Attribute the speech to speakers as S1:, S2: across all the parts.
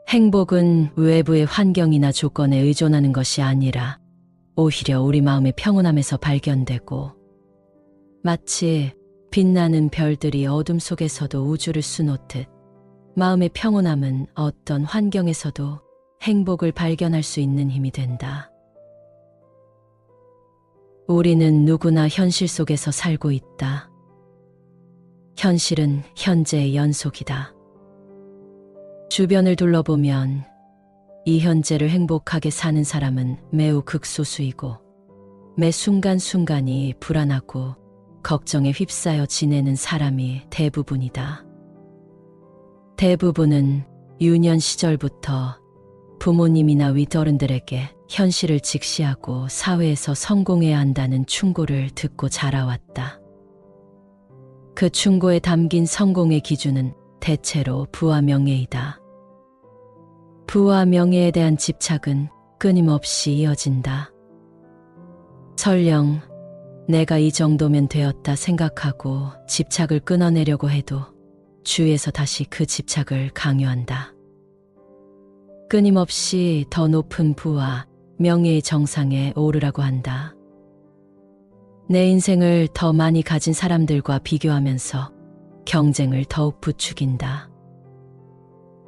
S1: 행복은 외부의 환경이나 조건에 의존하는 것이 아니라 오히려 우리 마음의 평온함에서 발견되고, 마치 빛나는 별들이 어둠 속에서도 우주를 수놓듯 마음의 평온함은 어떤 환경에서도 행복을 발견할 수 있는 힘이 된다. 우리는 누구나 현실 속에서 살고 있다. 현실은 현재의 연속이다. 주변을 둘러보면 이 현재를 행복하게 사는 사람은 매우 극소수이고, 매 순간순간이 불안하고 걱정에 휩싸여 지내는 사람이 대부분이다. 대부분은 유년 시절부터 부모님이나 윗어른들에게 현실을 직시하고 사회에서 성공해야 한다는 충고를 듣고 자라왔다. 그 충고에 담긴 성공의 기준은 대체로 부와 명예이다. 부와 명예에 대한 집착은 끊임없이 이어진다. 설령 내가 이 정도면 되었다 생각하고 집착을 끊어내려고 해도 주위에서 다시 그 집착을 강요한다. 끊임없이 더 높은 부와 명예의 정상에 오르라고 한다. 내 인생을 더 많이 가진 사람들과 비교하면서 경쟁을 더욱 부추긴다.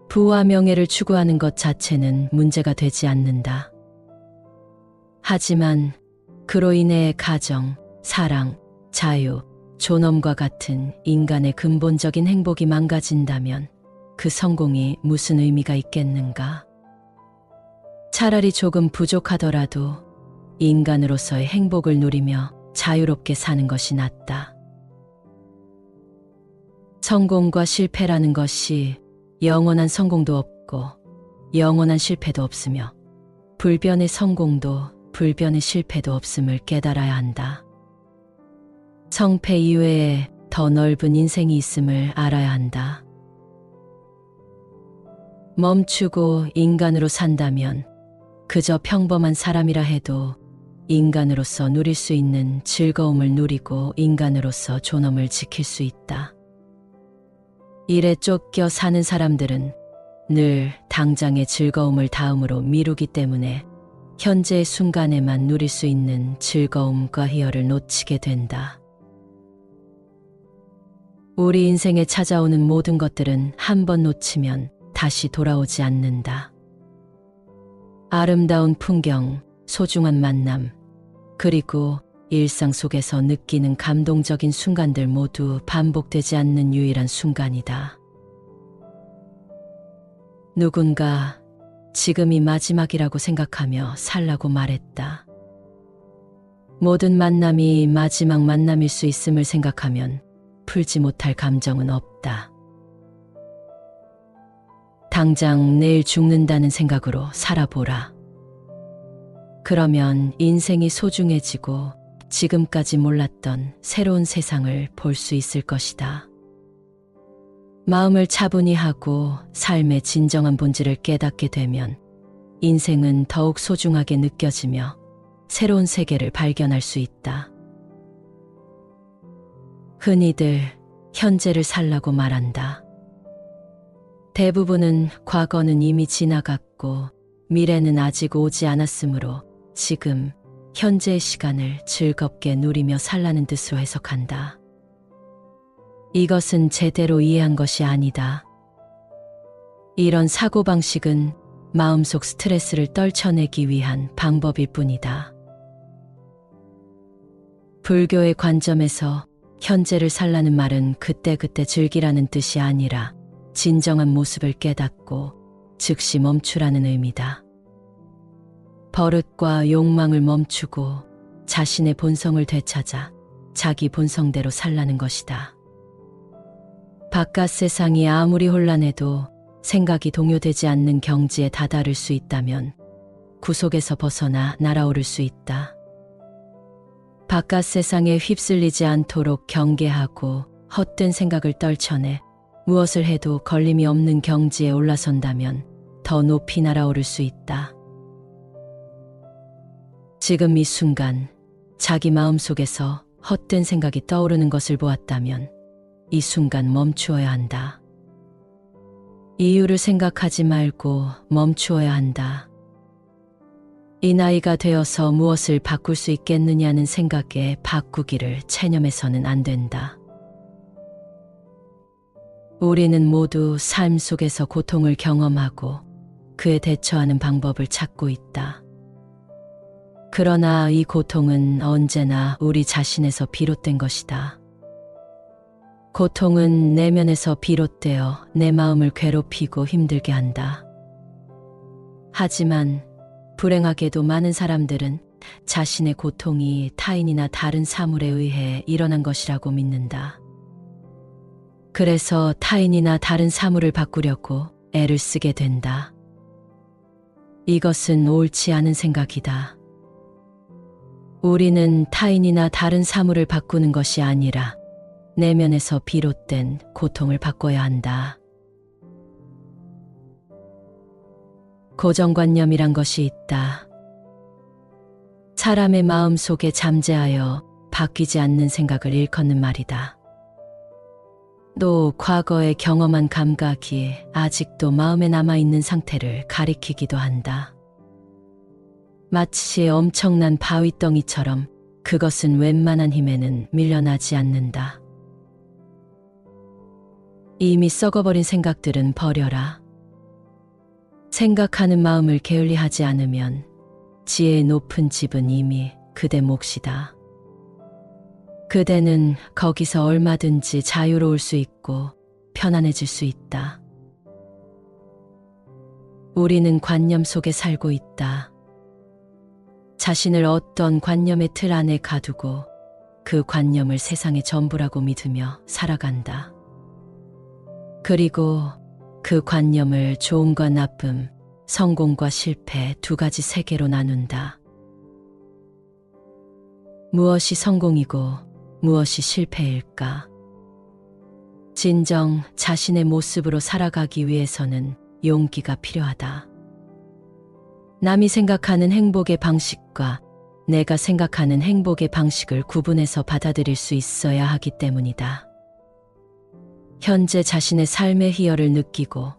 S1: 부와 명예를 추구하는 것 자체는 문제가 되지 않는다. 하지만 그로 인해 가정, 사랑, 자유, 존엄과 같은 인간의 근본적인 행복이 망가진다면 그 성공이 무슨 의미가 있겠는가? 차라리 조금 부족하더라도 인간으로서의 행복을 누리며 자유롭게 사는 것이 낫다. 성공과 실패라는 것이 영원한 성공도 없고 영원한 실패도 없으며, 불변의 성공도 불변의 실패도 없음을 깨달아야 한다. 성패 이외에 더 넓은 인생이 있음을 알아야 한다. 멈추고 인간으로 산다면 그저 평범한 사람이라 해도 인간으로서 누릴 수 있는 즐거움을 누리고 인간으로서 존엄을 지킬 수 있다. 일에 쫓겨 사는 사람들은 늘 당장의 즐거움을 다음으로 미루기 때문에 현재의 순간에만 누릴 수 있는 즐거움과 희열을 놓치게 된다. 우리 인생에 찾아오는 모든 것들은 한 번 놓치면 다시 돌아오지 않는다. 아름다운 풍경, 소중한 만남, 그리고 일상 속에서 느끼는 감동적인 순간들 모두 반복되지 않는 유일한 순간이다. 누군가 지금이 마지막이라고 생각하며 살라고 말했다. 모든 만남이 마지막 만남일 수 있음을 생각하면 풀지 못할 감정은 없다. 당장 내일 죽는다는 생각으로 살아보라. 그러면 인생이 소중해지고 지금까지 몰랐던 새로운 세상을 볼 수 있을 것이다. 마음을 차분히 하고 삶의 진정한 본질을 깨닫게 되면 인생은 더욱 소중하게 느껴지며 새로운 세계를 발견할 수 있다. 흔히들 현재를 살라고 말한다. 대부분은 과거는 이미 지나갔고 미래는 아직 오지 않았으므로 지금 현재의 시간을 즐겁게 누리며 살라는 뜻으로 해석한다. 이것은 제대로 이해한 것이 아니다. 이런 사고방식은 마음속 스트레스를 떨쳐내기 위한 방법일 뿐이다. 불교의 관점에서 현재를 살라는 말은 그때그때 즐기라는 뜻이 아니라 진정한 모습을 깨닫고 즉시 멈추라는 의미다. 버릇과 욕망을 멈추고 자신의 본성을 되찾아 자기 본성대로 살라는 것이다. 바깥 세상이 아무리 혼란해도 생각이 동요되지 않는 경지에 다다를 수 있다면 구속에서 벗어나 날아오를 수 있다. 바깥 세상에 휩쓸리지 않도록 경계하고 헛된 생각을 떨쳐내 무엇을 해도 걸림이 없는 경지에 올라선다면 더 높이 날아오를 수 있다. 지금 이 순간 자기 마음속에서 헛된 생각이 떠오르는 것을 보았다면 이 순간 멈추어야 한다. 이유를 생각하지 말고 멈추어야 한다. 이 나이가 되어서 무엇을 바꿀 수 있겠느냐는 생각에 바꾸기를 체념해서는 안 된다. 우리는 모두 삶 속에서 고통을 경험하고 그에 대처하는 방법을 찾고 있다. 그러나 이 고통은 언제나 우리 자신에서 비롯된 것이다. 고통은 내면에서 비롯되어 내 마음을 괴롭히고 힘들게 한다. 하지만 불행하게도 많은 사람들은 자신의 고통이 타인이나 다른 사물에 의해 일어난 것이라고 믿는다. 그래서 타인이나 다른 사물을 바꾸려고 애를 쓰게 된다. 이것은 옳지 않은 생각이다. 우리는 타인이나 다른 사물을 바꾸는 것이 아니라 내면에서 비롯된 고통을 바꿔야 한다. 고정관념이란 것이 있다. 사람의 마음 속에 잠재하여 바뀌지 않는 생각을 일컫는 말이다. 또 과거에 경험한 감각이 아직도 마음에 남아있는 상태를 가리키기도 한다. 마치 엄청난 바위덩이처럼 그것은 웬만한 힘에는 밀려나지 않는다. 이미 썩어버린 생각들은 버려라. 생각하는 마음을 게을리하지 않으면 지혜의 높은 집은 이미 그대 몫이다. 그대는 거기서 얼마든지 자유로울 수 있고 편안해질 수 있다. 우리는 관념 속에 살고 있다. 자신을 어떤 관념의 틀 안에 가두고 그 관념을 세상의 전부라고 믿으며 살아간다. 그리고 그 관념을 좋음과 나쁨, 성공과 실패 두 가지 세계로 나눈다. 무엇이 성공이고 무엇이 실패일까? 진정 자신의 모습으로 살아가기 위해서는 용기가 필요하다. 남이 생각하는 행복의 방식과 내가 생각하는 행복의 방식을 구분해서 받아들일 수 있어야 하기 때문이다. 현재 자신의 삶의 희열을 느끼고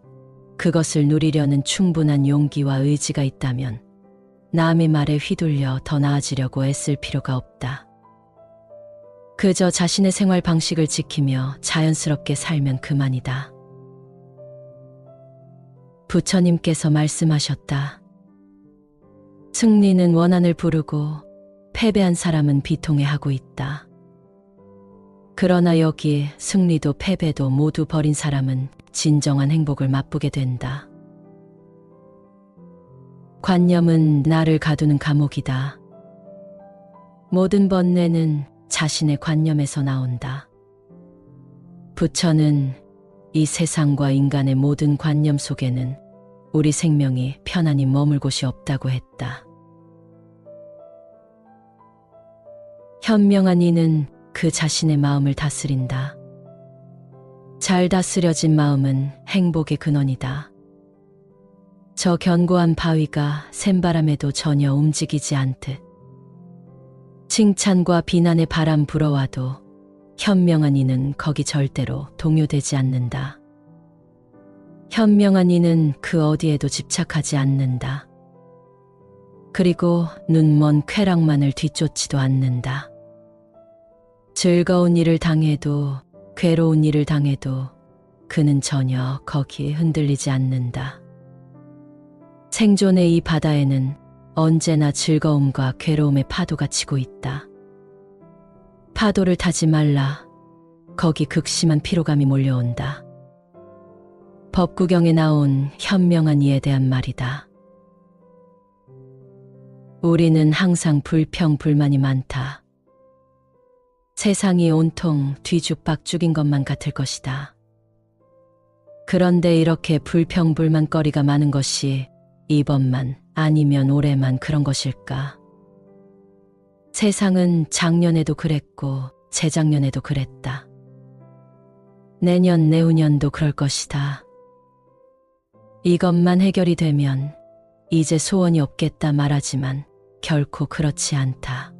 S1: 그것을 누리려는 충분한 용기와 의지가 있다면 남의 말에 휘둘려 더 나아지려고 애쓸 필요가 없다. 그저 자신의 생활 방식을 지키며 자연스럽게 살면 그만이다. 부처님께서 말씀하셨다. 승리는 원한을 부르고 패배한 사람은 비통해하고 있다. 그러나 여기 승리도 패배도 모두 버린 사람은 진정한 행복을 맛보게 된다. 관념은 나를 가두는 감옥이다. 모든 번뇌는 자신의 관념에서 나온다. 부처는 이 세상과 인간의 모든 관념 속에는 우리 생명이 편안히 머물 곳이 없다고 했다. 현명한 이는 그 자신의 마음을 다스린다. 잘 다스려진 마음은 행복의 근원이다. 저 견고한 바위가 샘바람에도 전혀 움직이지 않듯 칭찬과 비난의 바람 불어와도 현명한 이는 거기 절대로 동요되지 않는다. 현명한 이는 그 어디에도 집착하지 않는다. 그리고 눈먼 쾌락만을 뒤쫓지도 않는다. 즐거운 일을 당해도 괴로운 일을 당해도 그는 전혀 거기에 흔들리지 않는다. 생존의 이 바다에는 언제나 즐거움과 괴로움의 파도가 치고 있다. 파도를 타지 말라. 거기 극심한 피로감이 몰려온다. 법구경에 나온 현명한 이에 대한 말이다. 우리는 항상 불평불만이 많다. 세상이 온통 뒤죽박죽인 것만 같을 것이다. 그런데 이렇게 불평불만거리가 많은 것이 이번만 아니면 올해만 그런 것일까? 세상은 작년에도 그랬고 재작년에도 그랬다. 내년 내후년도 그럴 것이다. 이것만 해결이 되면 이제 소원이 없겠다 말하지만 결코 그렇지 않다.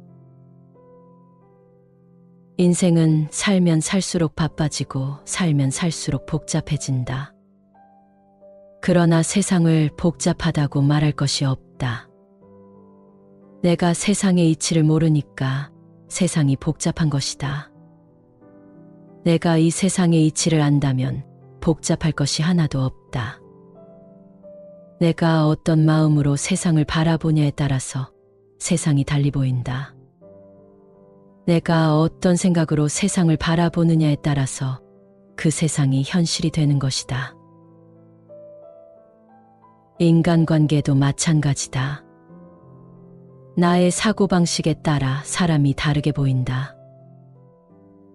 S1: 인생은 살면 살수록 바빠지고 살면 살수록 복잡해진다. 그러나 세상을 복잡하다고 말할 것이 없다. 내가 세상의 이치를 모르니까 세상이 복잡한 것이다. 내가 이 세상의 이치를 안다면 복잡할 것이 하나도 없다. 내가 어떤 마음으로 세상을 바라보냐에 따라서 세상이 달리 보인다. 내가 어떤 생각으로 세상을 바라보느냐에 따라서 그 세상이 현실이 되는 것이다. 인간관계도 마찬가지다. 나의 사고방식에 따라 사람이 다르게 보인다.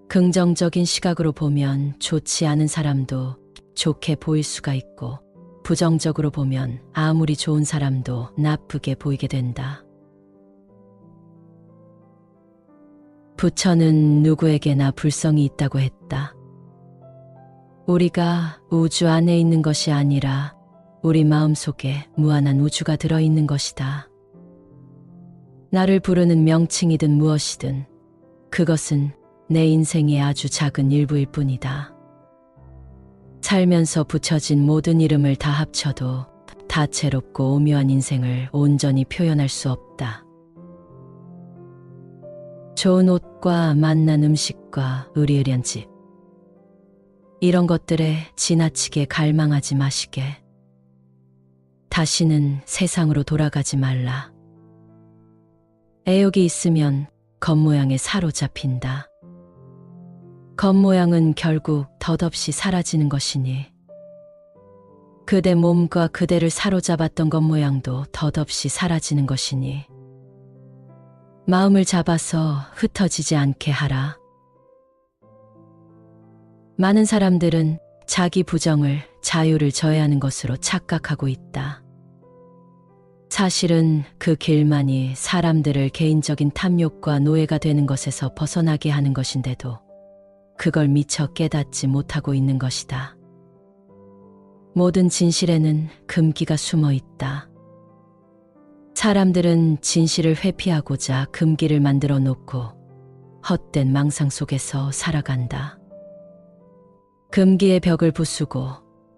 S1: 긍정적인 시각으로 보면 좋지 않은 사람도 좋게 보일 수가 있고, 부정적으로 보면 아무리 좋은 사람도 나쁘게 보이게 된다. 부처는 누구에게나 불성이 있다고 했다. 우리가 우주 안에 있는 것이 아니라 우리 마음속에 무한한 우주가 들어있는 것이다. 나를 부르는 명칭이든 무엇이든 그것은 내 인생의 아주 작은 일부일 뿐이다. 살면서 붙여진 모든 이름을 다 합쳐도 다채롭고 오묘한 인생을 온전히 표현할 수 없다. 좋은 옷과 맛난 음식과 으리으리한 집, 이런 것들에 지나치게 갈망하지 마시게. 다시는 세상으로 돌아가지 말라. 애욕이 있으면 겉모양에 사로잡힌다. 겉모양은 결국 덧없이 사라지는 것이니, 그대 몸과 그대를 사로잡았던 겉모양도 덧없이 사라지는 것이니, 마음을 잡아서 흩어지지 않게 하라. 많은 사람들은 자기 부정을 자유를 저해하는 것으로 착각하고 있다. 사실은 그 길만이 사람들을 개인적인 탐욕과 노예가 되는 것에서 벗어나게 하는 것인데도 그걸 미처 깨닫지 못하고 있는 것이다. 모든 진실에는 금기가 숨어 있다. 사람들은 진실을 회피하고자 금기를 만들어 놓고 헛된 망상 속에서 살아간다. 금기의 벽을 부수고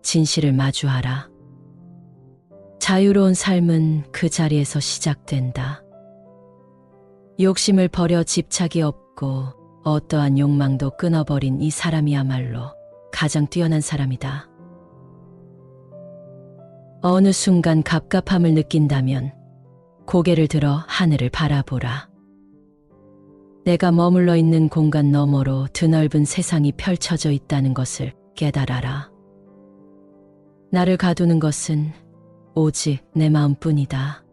S1: 진실을 마주하라. 자유로운 삶은 그 자리에서 시작된다. 욕심을 버려 집착이 없고 어떠한 욕망도 끊어버린 이 사람이야말로 가장 뛰어난 사람이다. 어느 순간 갑갑함을 느낀다면 고개를 들어 하늘을 바라보라. 내가 머물러 있는 공간 너머로 드넓은 세상이 펼쳐져 있다는 것을 깨달아라. 나를 가두는 것은 오직 내 마음뿐이다.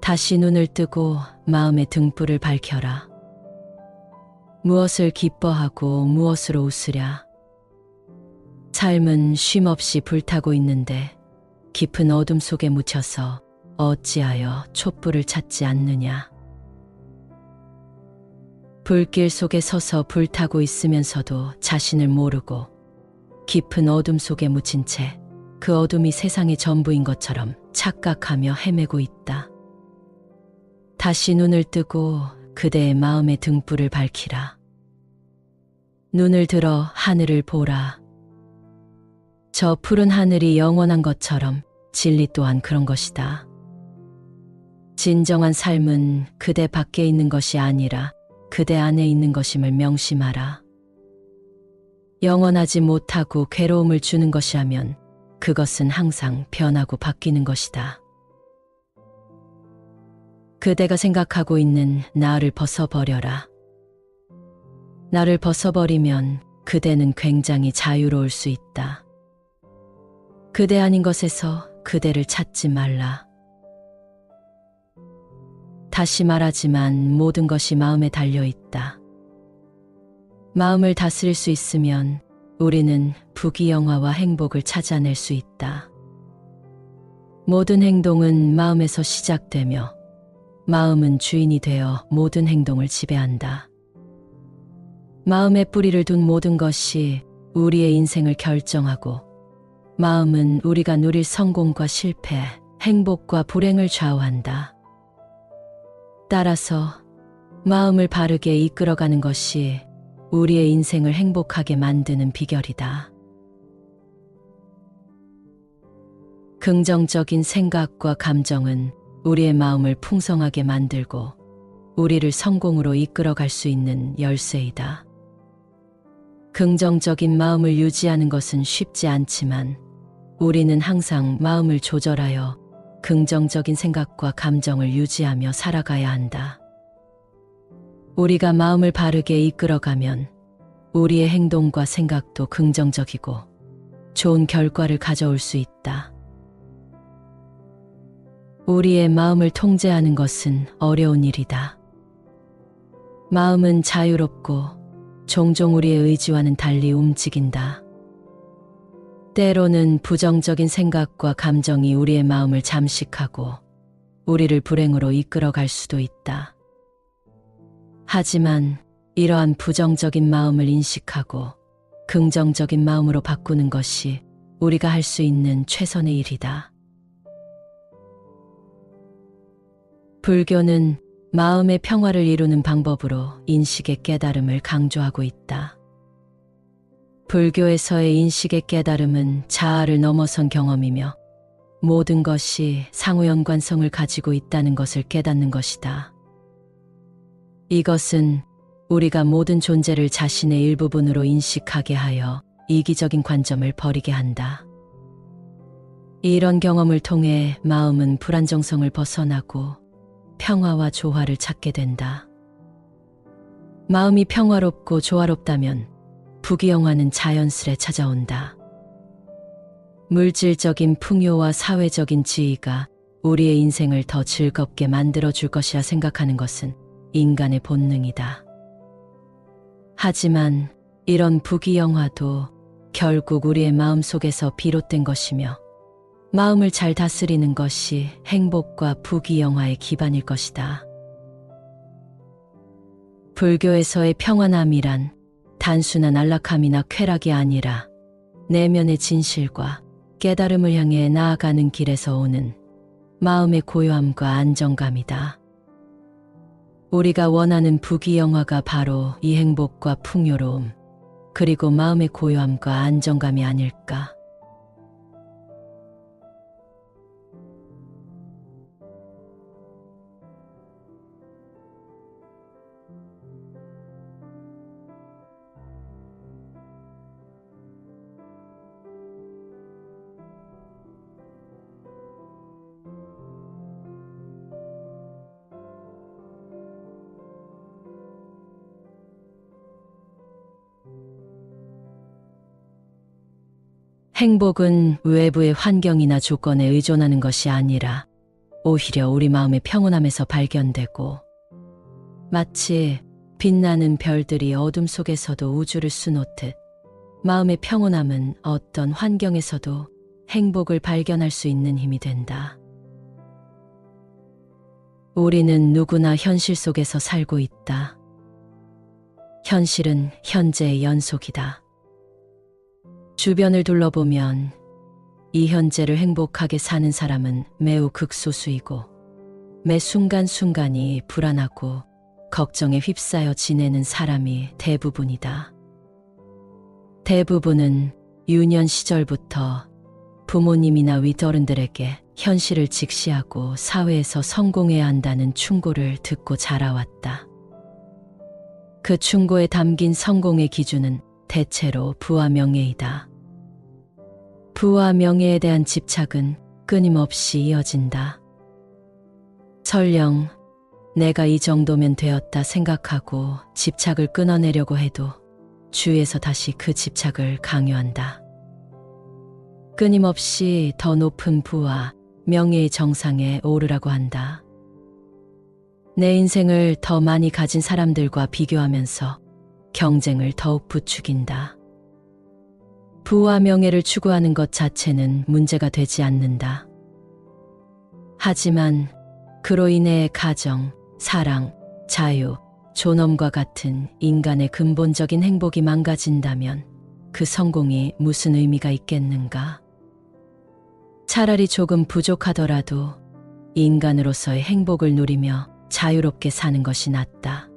S1: 다시 눈을 뜨고 마음의 등불을 밝혀라. 무엇을 기뻐하고 무엇으로 웃으랴. 삶은 쉼없이 불타고 있는데 깊은 어둠 속에 묻혀서 어찌하여 촛불을 찾지 않느냐. 불길 속에 서서 불타고 있으면서도 자신을 모르고 깊은 어둠 속에 묻힌 채 그 어둠이 세상의 전부인 것처럼 착각하며 헤매고 있다. 다시 눈을 뜨고 그대의 마음의 등불을 밝히라. 눈을 들어 하늘을 보라. 저 푸른 하늘이 영원한 것처럼 진리 또한 그런 것이다. 진정한 삶은 그대 밖에 있는 것이 아니라 그대 안에 있는 것임을 명심하라. 영원하지 못하고 괴로움을 주는 것이라면 그것은 항상 변하고 바뀌는 것이다. 그대가 생각하고 있는 나를 벗어버려라. 나를 벗어버리면 그대는 굉장히 자유로울 수 있다. 그대 아닌 것에서 그대를 찾지 말라. 다시 말하지만 모든 것이 마음에 달려 있다. 마음을 다스릴 수 있으면 우리는 부귀영화와 행복을 찾아낼 수 있다. 모든 행동은 마음에서 시작되며 마음은 주인이 되어 모든 행동을 지배한다. 마음에 뿌리를 둔 모든 것이 우리의 인생을 결정하고 마음은 우리가 누릴 성공과 실패, 행복과 불행을 좌우한다. 따라서 마음을 바르게 이끌어가는 것이 우리의 인생을 행복하게 만드는 비결이다. 긍정적인 생각과 감정은 우리의 마음을 풍성하게 만들고 우리를 성공으로 이끌어갈 수 있는 열쇠이다. 긍정적인 마음을 유지하는 것은 쉽지 않지만 우리는 항상 마음을 조절하여 긍정적인 생각과 감정을 유지하며 살아가야 한다. 우리가 마음을 바르게 이끌어가면 우리의 행동과 생각도 긍정적이고 좋은 결과를 가져올 수 있다. 우리의 마음을 통제하는 것은 어려운 일이다. 마음은 자유롭고 종종 우리의 의지와는 달리 움직인다. 때로는 부정적인 생각과 감정이 우리의 마음을 잠식하고 우리를 불행으로 이끌어갈 수도 있다. 하지만 이러한 부정적인 마음을 인식하고 긍정적인 마음으로 바꾸는 것이 우리가 할 수 있는 최선의 일이다. 불교는 마음의 평화를 이루는 방법으로 인식의 깨달음을 강조하고 있다. 불교에서의 인식의 깨달음은 자아를 넘어선 경험이며 모든 것이 상호연관성을 가지고 있다는 것을 깨닫는 것이다. 이것은 우리가 모든 존재를 자신의 일부분으로 인식하게 하여 이기적인 관점을 버리게 한다. 이런 경험을 통해 마음은 불안정성을 벗어나고 평화와 조화를 찾게 된다. 마음이 평화롭고 조화롭다면 부귀영화는 자연스레 찾아온다. 물질적인 풍요와 사회적인 지위가 우리의 인생을 더 즐겁게 만들어줄 것이라 생각하는 것은 인간의 본능이다. 하지만 이런 부귀영화도 결국 우리의 마음속에서 비롯된 것이며 마음을 잘 다스리는 것이 행복과 부귀영화의 기반일 것이다. 불교에서의 평안함이란 단순한 안락함이나 쾌락이 아니라 내면의 진실과 깨달음을 향해 나아가는 길에서 오는 마음의 고요함과 안정감이다. 우리가 원하는 부귀영화가 바로 이 행복과 풍요로움, 그리고 마음의 고요함과 안정감이 아닐까. 행복은 외부의 환경이나 조건에 의존하는 것이 아니라 오히려 우리 마음의 평온함에서 발견되고, 마치 빛나는 별들이 어둠 속에서도 우주를 수놓듯 마음의 평온함은 어떤 환경에서도 행복을 발견할 수 있는 힘이 된다. 우리는 누구나 현실 속에서 살고 있다. 현실은 현재의 연속이다. 주변을 둘러보면 이 현재를 행복하게 사는 사람은 매우 극소수이고 매 순간순간이 불안하고 걱정에 휩싸여 지내는 사람이 대부분이다. 대부분은 유년 시절부터 부모님이나 윗어른들에게 현실을 직시하고 사회에서 성공해야 한다는 충고를 듣고 자라왔다. 그 충고에 담긴 성공의 기준은 대체로 부와 명예이다. 부와 명예에 대한 집착은 끊임없이 이어진다. 설령 내가 이 정도면 되었다 생각하고 집착을 끊어내려고 해도 주위에서 다시 그 집착을 강요한다. 끊임없이 더 높은 부와 명예의 정상에 오르라고 한다. 내 인생을 더 많이 가진 사람들과 비교하면서 경쟁을 더욱 부추긴다. 부와 명예를 추구하는 것 자체는 문제가 되지 않는다. 하지만 그로 인해 가정, 사랑, 자유, 존엄과 같은 인간의 근본적인 행복이 망가진다면 그 성공이 무슨 의미가 있겠는가? 차라리 조금 부족하더라도 인간으로서의 행복을 누리며 자유롭게 사는 것이 낫다.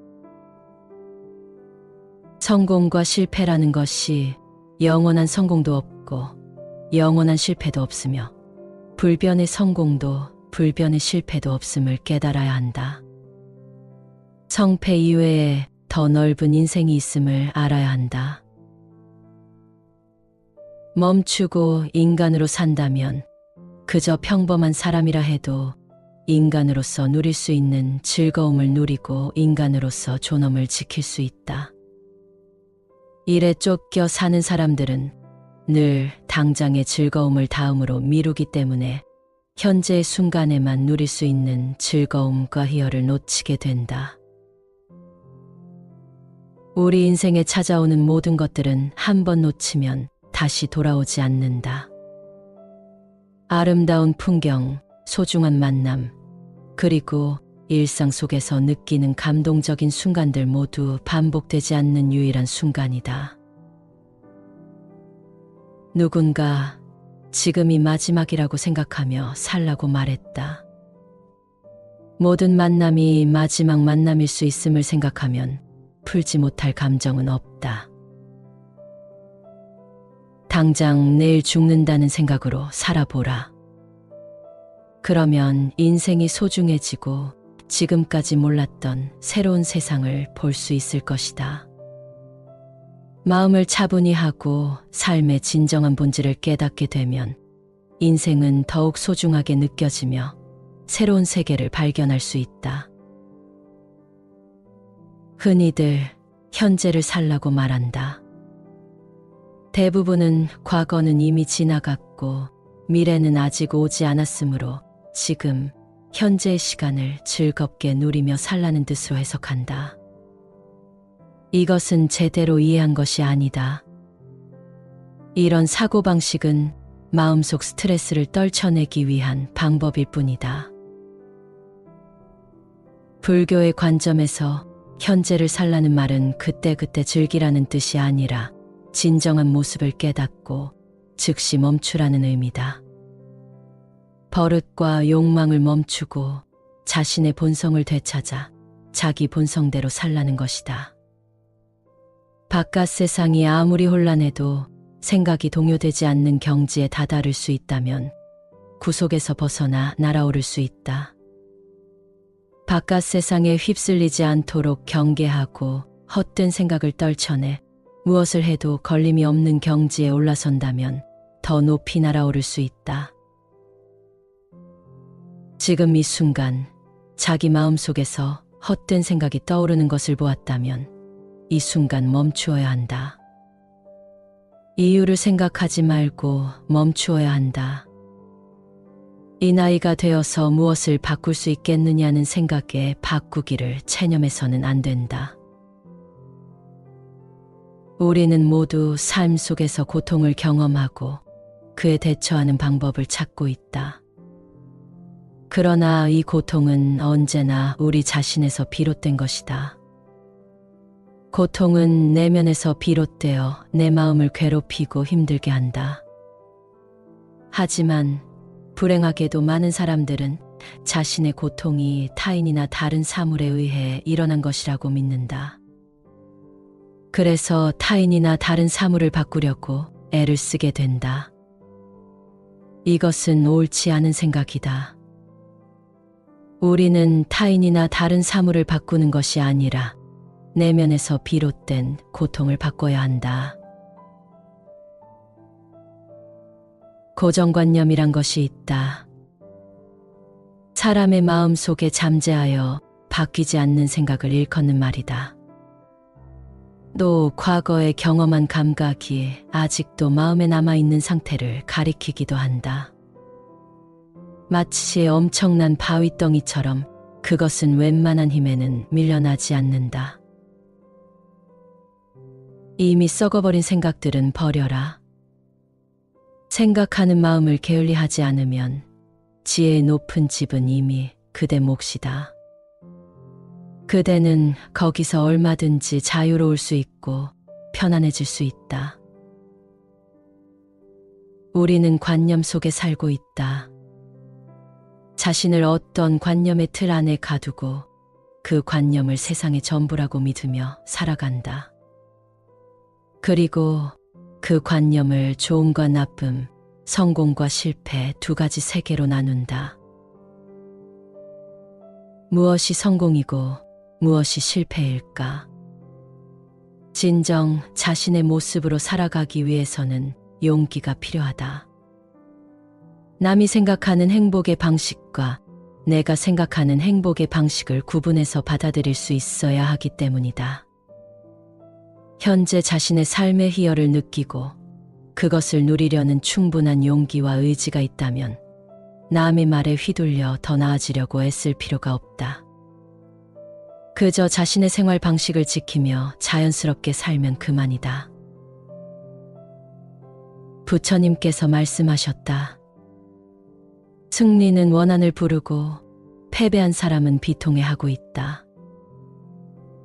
S1: 성공과 실패라는 것이 영원한 성공도 없고 영원한 실패도 없으며 불변의 성공도 불변의 실패도 없음을 깨달아야 한다. 성패 이외에 더 넓은 인생이 있음을 알아야 한다. 멈추고 인간으로 산다면 그저 평범한 사람이라 해도 인간으로서 누릴 수 있는 즐거움을 누리고 인간으로서 존엄을 지킬 수 있다. 일에 쫓겨 사는 사람들은 늘 당장의 즐거움을 다음으로 미루기 때문에 현재의 순간에만 누릴 수 있는 즐거움과 희열을 놓치게 된다. 우리 인생에 찾아오는 모든 것들은 한 번 놓치면 다시 돌아오지 않는다. 아름다운 풍경, 소중한 만남, 그리고 일상 속에서 느끼는 감동적인 순간들 모두 반복되지 않는 유일한 순간이다. 누군가 지금이 마지막이라고 생각하며 살라고 말했다. 모든 만남이 마지막 만남일 수 있음을 생각하면 풀지 못할 감정은 없다. 당장 내일 죽는다는 생각으로 살아보라. 그러면 인생이 소중해지고 지금까지 몰랐던 새로운 세상을 볼 수 있을 것이다. 마음을 차분히 하고 삶의 진정한 본질을 깨닫게 되면 인생은 더욱 소중하게 느껴지며 새로운 세계를 발견할 수 있다. 흔히들 현재를 살라고 말한다. 대부분은 과거는 이미 지나갔고 미래는 아직 오지 않았으므로 지금 현재의 시간을 즐겁게 누리며 살라는 뜻으로 해석한다. 이것은 제대로 이해한 것이 아니다. 이런 사고방식은 마음속 스트레스를 떨쳐내기 위한 방법일 뿐이다. 불교의 관점에서 현재를 살라는 말은 그때그때 즐기라는 뜻이 아니라 진정한 모습을 깨닫고 즉시 멈추라는 의미다. 버릇과 욕망을 멈추고 자신의 본성을 되찾아 자기 본성대로 살라는 것이다. 바깥 세상이 아무리 혼란해도 생각이 동요되지 않는 경지에 다다를 수 있다면 구속에서 벗어나 날아오를 수 있다. 바깥 세상에 휩쓸리지 않도록 경계하고 헛된 생각을 떨쳐내 무엇을 해도 걸림이 없는 경지에 올라선다면 더 높이 날아오를 수 있다. 지금 이 순간 자기 마음속에서 헛된 생각이 떠오르는 것을 보았다면 이 순간 멈추어야 한다. 이유를 생각하지 말고 멈추어야 한다. 이 나이가 되어서 무엇을 바꿀 수 있겠느냐는 생각에 바꾸기를 체념해서는 안 된다. 우리는 모두 삶 속에서 고통을 경험하고 그에 대처하는 방법을 찾고 있다. 그러나 이 고통은 언제나 우리 자신에서 비롯된 것이다. 고통은 내면에서 비롯되어 내 마음을 괴롭히고 힘들게 한다. 하지만 불행하게도 많은 사람들은 자신의 고통이 타인이나 다른 사물에 의해 일어난 것이라고 믿는다. 그래서 타인이나 다른 사물을 바꾸려고 애를 쓰게 된다. 이것은 옳지 않은 생각이다. 우리는 타인이나 다른 사물을 바꾸는 것이 아니라 내면에서 비롯된 고통을 바꿔야 한다. 고정관념이란 것이 있다. 사람의 마음 속에 잠재하여 바뀌지 않는 생각을 일컫는 말이다. 또 과거에 경험한 감각이 아직도 마음에 남아있는 상태를 가리키기도 한다. 마치 엄청난 바위덩이처럼 그것은 웬만한 힘에는 밀려나지 않는다. 이미 썩어버린 생각들은 버려라. 생각하는 마음을 게을리하지 않으면 지혜의 높은 집은 이미 그대 몫이다. 그대는 거기서 얼마든지 자유로울 수 있고 편안해질 수 있다. 우리는 관념 속에 살고 있다. 자신을 어떤 관념의 틀 안에 가두고 그 관념을 세상의 전부라고 믿으며 살아간다. 그리고 그 관념을 좋음과 나쁨, 성공과 실패 두 가지 세계로 나눈다. 무엇이 성공이고 무엇이 실패일까? 진정 자신의 모습으로 살아가기 위해서는 용기가 필요하다. 남이 생각하는 행복의 방식과 내가 생각하는 행복의 방식을 구분해서 받아들일 수 있어야 하기 때문이다. 현재 자신의 삶의 희열을 느끼고 그것을 누리려는 충분한 용기와 의지가 있다면 남의 말에 휘둘려 더 나아지려고 애쓸 필요가 없다. 그저 자신의 생활 방식을 지키며 자연스럽게 살면 그만이다. 부처님께서 말씀하셨다. 승리는 원한을 부르고 패배한 사람은 비통해하고 있다.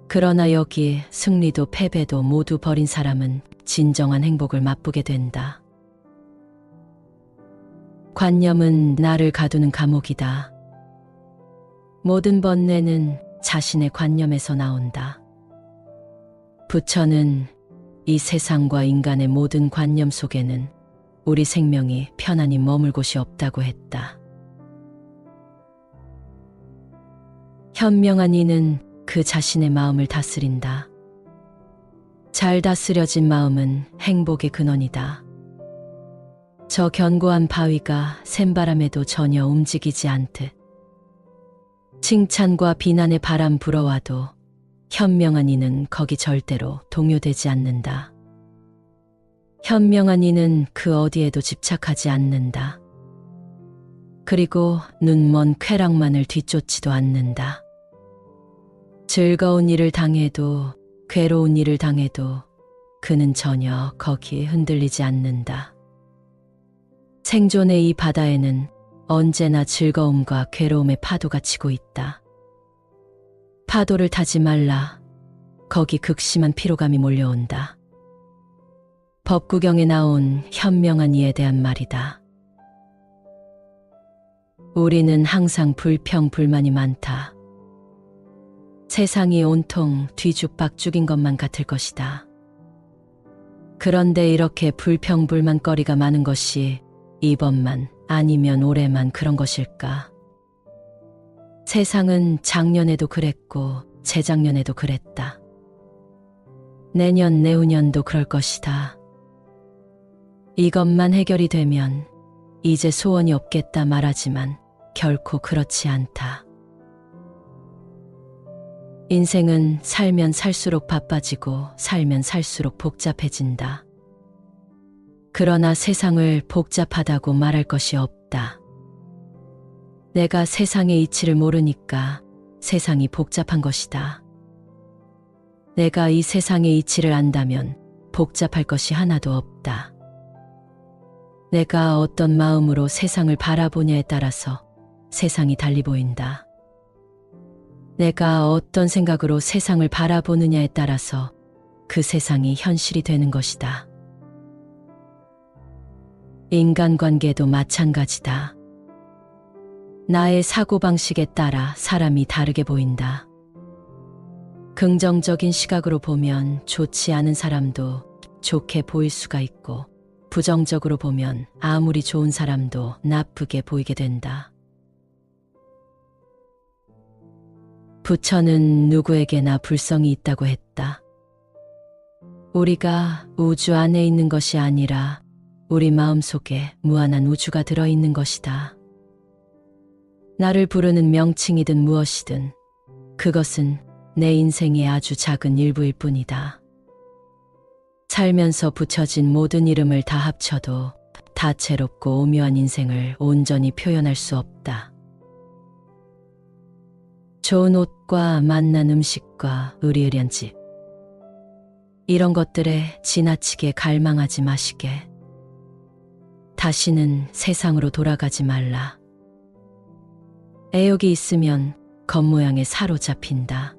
S1: 그러나 여기 승리도 패배도 모두 버린 사람은 진정한 행복을 맛보게 된다. 관념은 나를 가두는 감옥이다. 모든 번뇌는 자신의 관념에서 나온다. 부처는 이 세상과 인간의 모든 관념 속에는 우리 생명이 편안히 머물 곳이 없다고 했다. 현명한 이는 그 자신의 마음을 다스린다. 잘 다스려진 마음은 행복의 근원이다. 저 견고한 바위가 샘바람에도 전혀 움직이지 않듯 칭찬과 비난의 바람 불어와도 현명한 이는 거기 절대로 동요되지 않는다. 현명한 이는 그 어디에도 집착하지 않는다. 그리고 눈먼 쾌락만을 뒤쫓지도 않는다. 즐거운 일을 당해도 괴로운 일을 당해도 그는 전혀 거기에 흔들리지 않는다. 생존의 이 바다에는 언제나 즐거움과 괴로움의 파도가 치고 있다. 파도를 타지 말라. 거기 극심한 피로감이 몰려온다. 법구경에 나온 현명한 이에 대한 말이다. 우리는 항상 불평불만이 많다. 세상이 온통 뒤죽박죽인 것만 같을 것이다. 그런데 이렇게 불평불만거리가 많은 것이 이번만 아니면 올해만 그런 것일까? 세상은 작년에도 그랬고 재작년에도 그랬다. 내년 내후년도 그럴 것이다. 이것만 해결이 되면 이제 소원이 없겠다 말하지만 결코 그렇지 않다. 인생은 살면 살수록 바빠지고 살면 살수록 복잡해진다. 그러나 세상을 복잡하다고 말할 것이 없다. 내가 세상의 이치를 모르니까 세상이 복잡한 것이다. 내가 이 세상의 이치를 안다면 복잡할 것이 하나도 없다. 내가 어떤 마음으로 세상을 바라보냐에 따라서 세상이 달리 보인다. 내가 어떤 생각으로 세상을 바라보느냐에 따라서 그 세상이 현실이 되는 것이다. 인간관계도 마찬가지다. 나의 사고방식에 따라 사람이 다르게 보인다. 긍정적인 시각으로 보면 좋지 않은 사람도 좋게 보일 수가 있고, 부정적으로 보면 아무리 좋은 사람도 나쁘게 보이게 된다. 부처는 누구에게나 불성이 있다고 했다. 우리가 우주 안에 있는 것이 아니라 우리 마음속에 무한한 우주가 들어있는 것이다. 나를 부르는 명칭이든 무엇이든 그것은 내 인생의 아주 작은 일부일 뿐이다. 살면서 붙여진 모든 이름을 다 합쳐도 다채롭고 오묘한 인생을 온전히 표현할 수 없다. 좋은 옷과 맛난 음식과 으리으리한 집, 이런 것들에 지나치게 갈망하지 마시게. 다시는 세상으로 돌아가지 말라. 애욕이 있으면 겉모양에 사로잡힌다.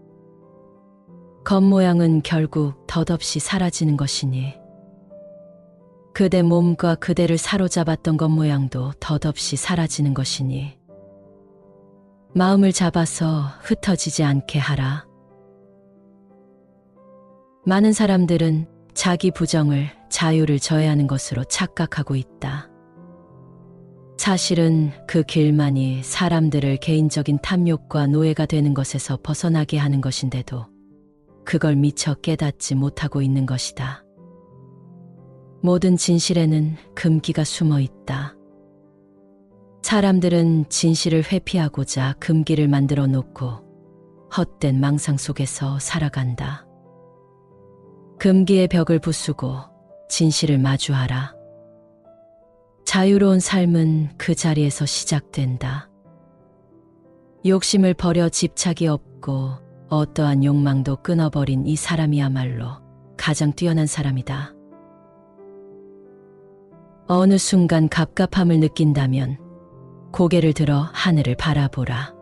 S1: 겉모양은 결국 덧없이 사라지는 것이니 그대 몸과 그대를 사로잡았던 것 모양도 덧없이 사라지는 것이니 마음을 잡아서 흩어지지 않게 하라. 많은 사람들은 자기 부정을 자유를 저해하는 것으로 착각하고 있다. 사실은 그 길만이 사람들을 개인적인 탐욕과 노예가 되는 것에서 벗어나게 하는 것인데도 그걸 미처 깨닫지 못하고 있는 것이다. 모든 진실에는 금기가 숨어 있다. 사람들은 진실을 회피하고자 금기를 만들어 놓고 헛된 망상 속에서 살아간다. 금기의 벽을 부수고 진실을 마주하라. 자유로운 삶은 그 자리에서 시작된다. 욕심을 버려 집착이 없고 어떠한 욕망도 끊어버린 이 사람이야말로 가장 뛰어난 사람이다. 어느 순간 갑갑함을 느낀다면 고개를 들어 하늘을 바라보라.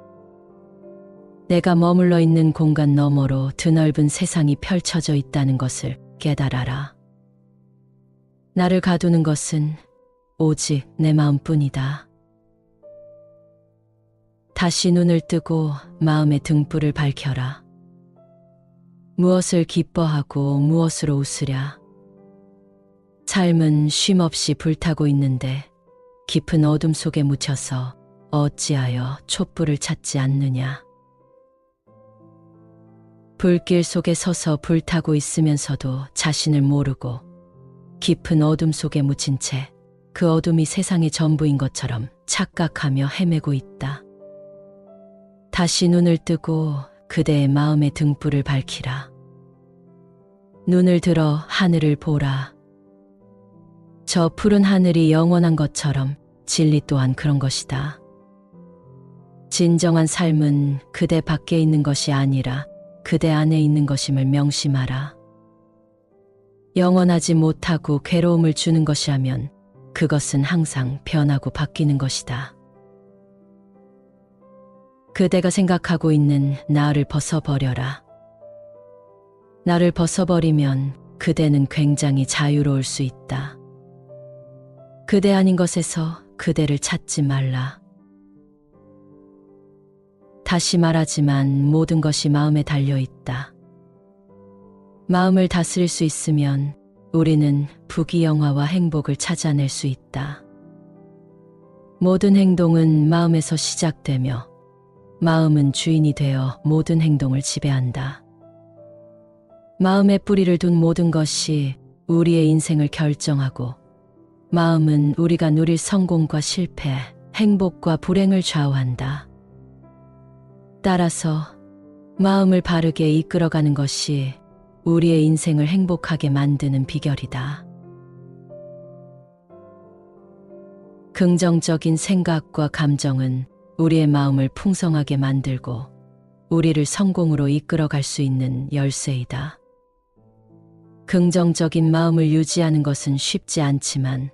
S1: 내가 머물러 있는 공간 너머로 드넓은 세상이 펼쳐져 있다는 것을 깨달아라. 나를 가두는 것은 오직 내 마음뿐이다. 다시 눈을 뜨고 마음의 등불을 밝혀라. 무엇을 기뻐하고 무엇으로 웃으랴. 삶은 쉼없이 불타고 있는데 깊은 어둠 속에 묻혀서 어찌하여 촛불을 찾지 않느냐. 불길 속에 서서 불타고 있으면서도 자신을 모르고 깊은 어둠 속에 묻힌 채 그 어둠이 세상의 전부인 것처럼 착각하며 헤매고 있다. 다시 눈을 뜨고 그대의 마음의 등불을 밝히라. 눈을 들어 하늘을 보라. 저 푸른 하늘이 영원한 것처럼 진리 또한 그런 것이다. 진정한 삶은 그대 밖에 있는 것이 아니라 그대 안에 있는 것임을 명심하라. 영원하지 못하고 괴로움을 주는 것이라면 그것은 항상 변하고 바뀌는 것이다. 그대가 생각하고 있는 나를 벗어버려라. 나를 벗어버리면 그대는 굉장히 자유로울 수 있다. 그대 아닌 것에서 그대를 찾지 말라. 다시 말하지만 모든 것이 마음에 달려 있다. 마음을 다스릴 수 있으면 우리는 부귀영화와 행복을 찾아낼 수 있다. 모든 행동은 마음에서 시작되며 마음은 주인이 되어 모든 행동을 지배한다. 마음에 뿌리를 둔 모든 것이 우리의 인생을 결정하고 마음은 우리가 누릴 성공과 실패, 행복과 불행을 좌우한다. 따라서 마음을 바르게 이끌어가는 것이 우리의 인생을 행복하게 만드는 비결이다. 긍정적인 생각과 감정은 우리의 마음을 풍성하게 만들고 우리를 성공으로 이끌어갈 수 있는 열쇠이다. 긍정적인 마음을 유지하는 것은 쉽지 않지만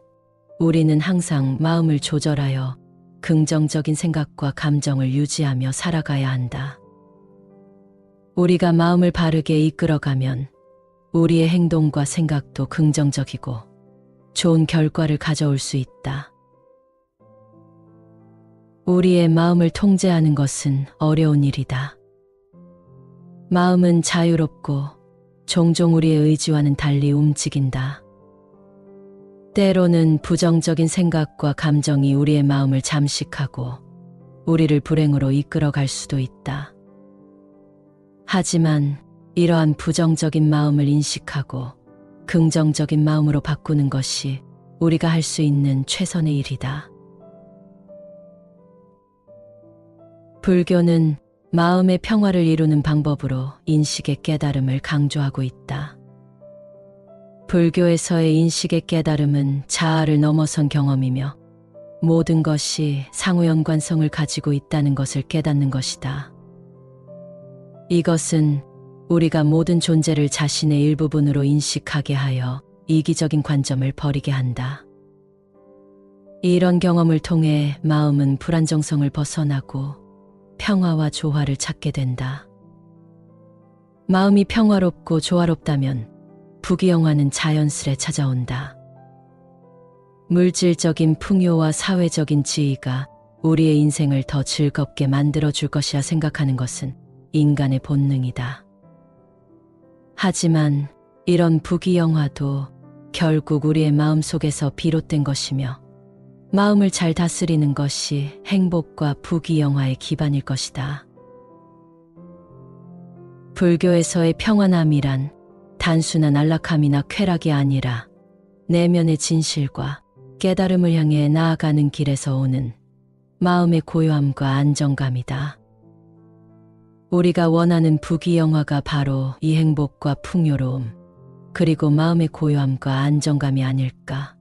S1: 우리는 항상 마음을 조절하여 긍정적인 생각과 감정을 유지하며 살아가야 한다. 우리가 마음을 바르게 이끌어가면 우리의 행동과 생각도 긍정적이고 좋은 결과를 가져올 수 있다. 우리의 마음을 통제하는 것은 어려운 일이다. 마음은 자유롭고 종종 우리의 의지와는 달리 움직인다. 때로는 부정적인 생각과 감정이 우리의 마음을 잠식하고 우리를 불행으로 이끌어갈 수도 있다. 하지만 이러한 부정적인 마음을 인식하고 긍정적인 마음으로 바꾸는 것이 우리가 할 수 있는 최선의 일이다. 불교는 마음의 평화를 이루는 방법으로 인식의 깨달음을 강조하고 있다. 불교에서의 인식의 깨달음은 자아를 넘어선 경험이며 모든 것이 상호연관성을 가지고 있다는 것을 깨닫는 것이다. 이것은 우리가 모든 존재를 자신의 일부분으로 인식하게 하여 이기적인 관점을 버리게 한다. 이런 경험을 통해 마음은 불안정성을 벗어나고 평화와 조화를 찾게 된다. 마음이 평화롭고 조화롭다면 부귀영화는 자연스레 찾아온다. 물질적인 풍요와 사회적인 지위가 우리의 인생을 더 즐겁게 만들어줄 것이라 생각하는 것은 인간의 본능이다. 하지만 이런 부귀영화도 결국 우리의 마음속에서 비롯된 것이며 마음을 잘 다스리는 것이 행복과 부귀영화의 기반일 것이다. 불교에서의 평안함이란 단순한 안락함이나 쾌락이 아니라 내면의 진실과 깨달음을 향해 나아가는 길에서 오는 마음의 고요함과 안정감이다. 우리가 원하는 부귀영화가 바로 이 행복과 풍요로움, 그리고 마음의 고요함과 안정감이 아닐까.